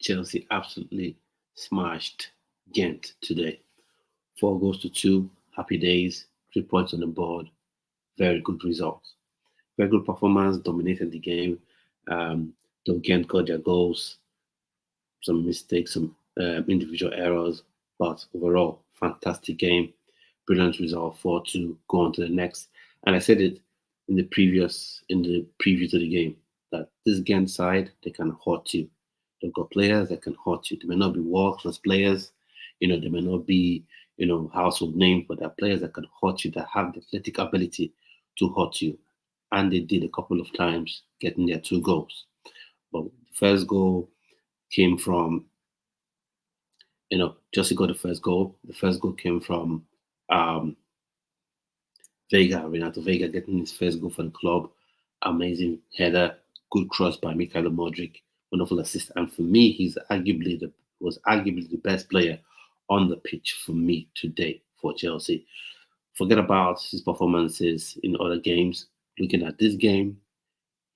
Chelsea absolutely smashed Gent today. 4 goals to 2. Happy days. 3 points on the board. Very good results. Very good performance. Dominated the game. Um, though Gent got their goals, some mistakes, some individual errors, but overall, fantastic game. Brilliant result. 4-2. Go on to the next. And I said it in the preview to the game that this Gent side they can hurt you. They've got players that can hurt you. They may not be world class players, they may not be household names, but they're players that can hurt you that have the athletic ability to hurt you. And they did a couple of times, getting their 2 goals. But the first goal came from Chelsea got the first goal. The first goal came from um, Renato Vega getting his first goal for the club. Amazing header, good cross by Mikhailo Modric, wonderful assist. And for me, was arguably the best player on the pitch for me today for Chelsea. Forget about his performances in other games. Looking at this game,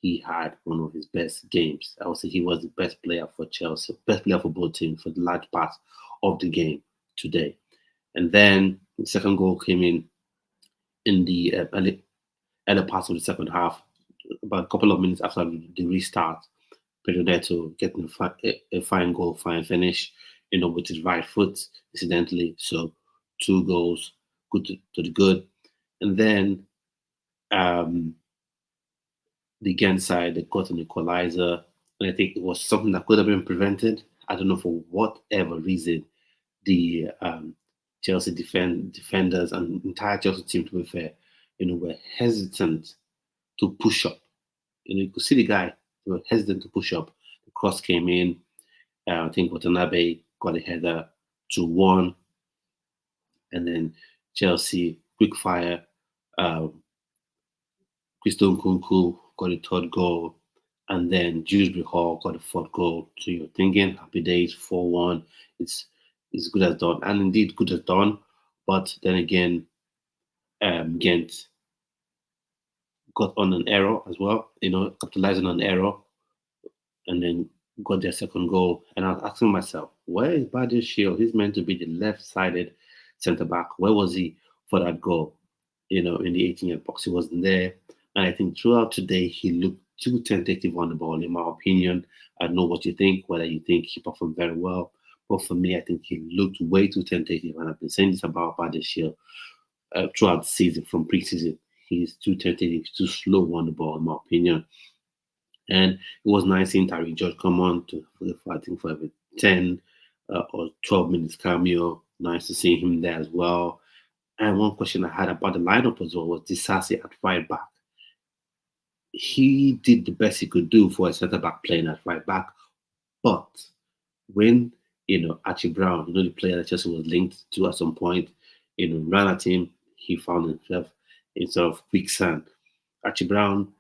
he had one of his best games. I would say he was the best player for Chelsea, best player for both teams for the large part of the game today. And then the second goal came in the early part of the second half, about a couple of minutes after the restart. Pedro Neto getting a fine goal, fine finish, with his right foot, incidentally. So 2 goals, good to the good. And then the Ghent side, they got an equalizer, and I think it was something that could have been prevented. I don't know for whatever reason the Chelsea defenders and entire Chelsea team, to be fair, were hesitant to push up. You could see the guy, they were hesitant to push up. The cross came in. I think Watanabe got a header 2-1. And then Chelsea, quick fire. Christian Kunku got a third goal. And then Dewsbury Hall got a fourth goal. So you're thinking, happy days, 4-1. It's good as done. And indeed, good as done. But then again, Ghent got on an error as well, capitalizing on an error, and then got their second goal. And I was asking myself, where is Badia Shield? He's meant to be the left-sided centre back. Where was he for that goal? In the 18-yard box, he wasn't there. And I think throughout today, he looked too tentative on the ball, in my opinion. I don't know what you think, whether you think he performed very well. But for me, I think he looked way too tentative. And I've been saying this about Badia Shield throughout the season, from preseason. He's too tentative, too slow on the ball, in my opinion. And it was nice seeing Tariq George come on for every 10 or 12 minutes cameo. Nice to see him there as well. And one question I had about the lineup as well was Disasi at right back. He did the best he could do for a centre back playing at right back. But when, Archie Brown, the player that Chelsea was linked to at some point, ran at him, he found himself in sort of quicksand. Archie Brown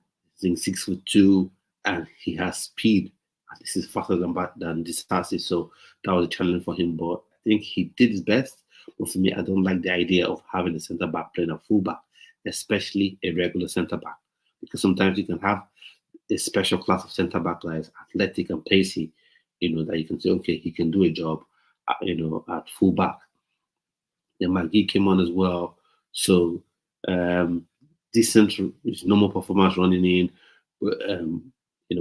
is 6'2", and he has speed. This is faster than Disasi, so that was a challenge for him. But I think he did his best. But for me, I don't like the idea of having a centre back playing a fullback, especially a regular centre back, because sometimes you can have a special class of centre back that is athletic and pacey, that you can say, okay, he can do a job, at fullback. Then McGee came on as well, so decent, normal performance running in,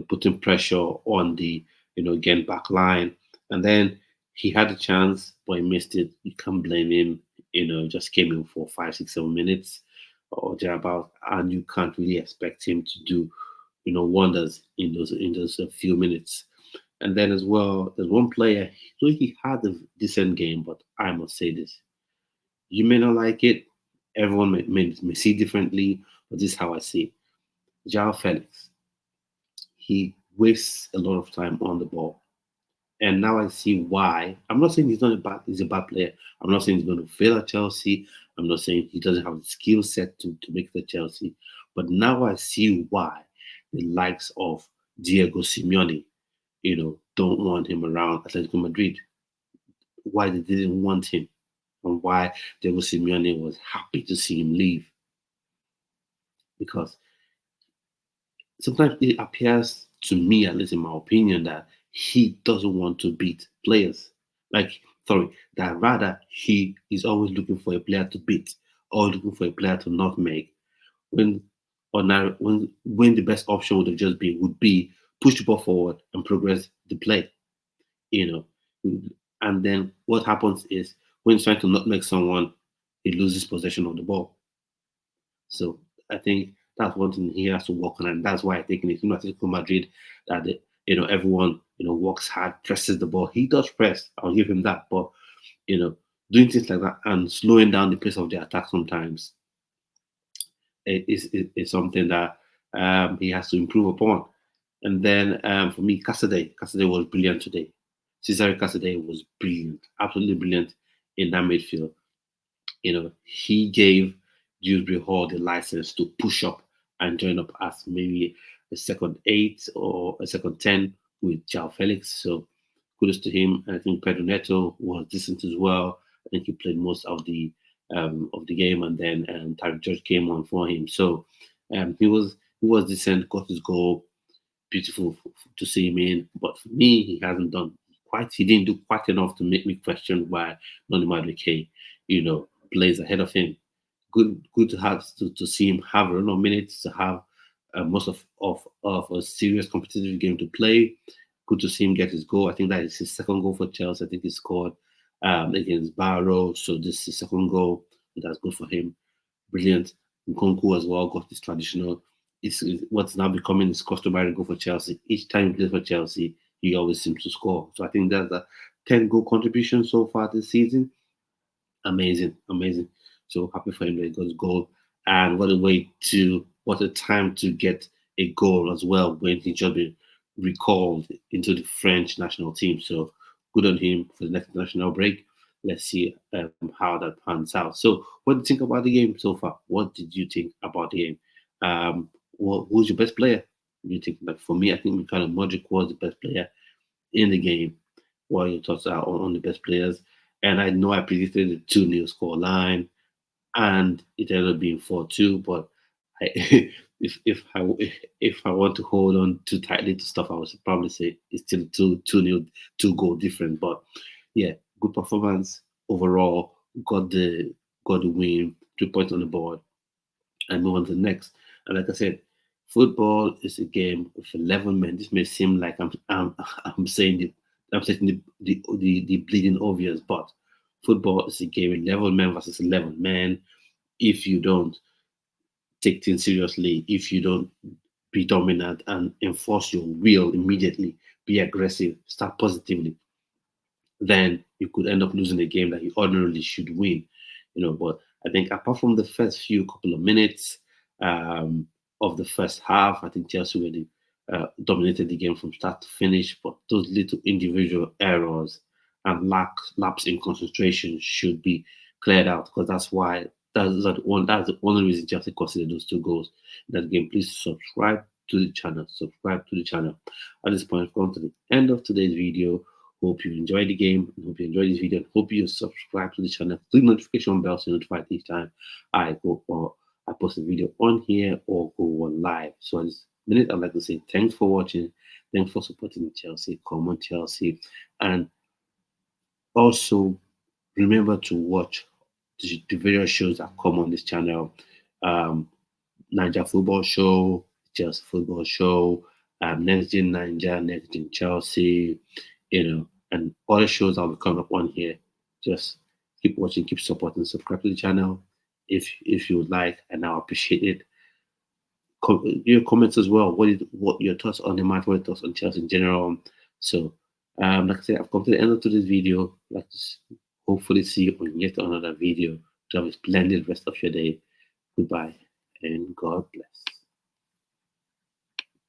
putting pressure on the, again, back line. And then he had a chance, but he missed it. You can't blame him. Just came in for 5, 6, 7 minutes or thereabout, and you can't really expect him to do, wonders in those few minutes. And then as well, there's one player. So he had a decent game, but I must say this: you may not like it. Everyone may see differently, but this is how I see it. Joao Felix. He wastes a lot of time on the ball. And now I see why. I'm not saying he's a bad player. I'm not saying he's going to fail at Chelsea. I'm not saying he doesn't have the skill set to make the Chelsea. But now I see why the likes of Diego Simeone, don't want him around Atletico Madrid. Why they didn't want him, and why Diego Simeone was happy to see him leave. Because sometimes it appears to me, at least in my opinion, that he doesn't want to beat players. Like, sorry, that rather he is always looking for a player to beat or looking for a player to not make. When when the best option would have just been would be push the ball forward and progress the play, you know. And then what happens is when he's trying to not make someone, he loses possession of the ball. So I think that's one thing he has to work on, and that's why I think in the team Atletico Madrid that everyone works hard, presses the ball. He does press. I'll give him that, but you know doing things like that and slowing down the pace of the attack sometimes is something that he has to improve upon. And then for me, Cassidy was brilliant today. Cesare Cassidy was brilliant, absolutely brilliant in that midfield. He gave Dewsbury Hall the license to push up and join up as maybe a second eight or a second 10 with João Felix. So kudos to him. I think Pedro Neto was decent as well. I think he played most of the game, and then Tyre George came on for him. So he was decent, got his goal, beautiful to see him in. But for me, he didn't do quite enough to make me question why Noni Madueke, plays ahead of him. Good to have to see him have a run of minutes, to have most of a serious competitive game to play. Good to see him get his goal. I think that is his second goal for Chelsea. I think he scored against Barrow. So this is his second goal. That's good for him. Brilliant. Nkunku as well got his traditional. It's what's now becoming his customary goal for Chelsea. Each time he plays for Chelsea, he always seems to score. So I think that's a 10 goal contribution so far this season. Amazing, amazing. So happy for him that he got his goal. And what a time to get a goal as well when he just been recalled into the French national team. So good on him for the next national break. Let's see how that pans out. So, what do you think about the game so far? What did you think about the game? Who's your best player? Do you think? Like for me, I think Mikhail Modric was the best player in the game. What are your thoughts are on the best players? And I know I predicted the 2-0 score line, and it ended up being 4-2. But I, if I want to hold on too tightly to stuff, I would probably say it's still 2-0, 2 goal different. But yeah, good performance overall. Got the win, 3 points on the board, and move on to the next. And like I said, football is a game of 11 men. This may seem like I'm saying I'm saying the bleeding obvious, but football is a game 11 men versus 11 men. If you don't take things seriously, if you don't be dominant and enforce your will immediately, be aggressive, start positively, then you could end up losing a game that you ordinarily should win. But I think apart from the first few couple of minutes of the first half, I think Chelsea really dominated the game from start to finish. But those little individual errors and lapse in concentration should be cleared out, because that's the only reason Chelsea conceded those 2 goals in that game. Please subscribe to the channel. Subscribe to the channel. At this point, we've come to the end of today's video. Hope you enjoyed the game. Hope you enjoyed this video. Hope you subscribe to the channel. Click notification bell to notify each time I go or I post a video on here or go on live. So at this minute, I'd like to say thanks for watching. Thanks for supporting Chelsea. Come on, Chelsea. And also remember to watch the various shows that come on this channel. Niger Football Show, Chelsea Football Show, Next Gen Niger, Next Gen Chelsea, and other shows that will come up on here. Just keep watching, keep supporting, subscribe to the channel if you would like, and I appreciate it. Your comments as well. What your thoughts on the match? What your thoughts on Chelsea in general? So, like I said, I've come to the end of today's video. I'd like to hopefully see you on yet another video. To have a splendid rest of your day. Goodbye and God bless.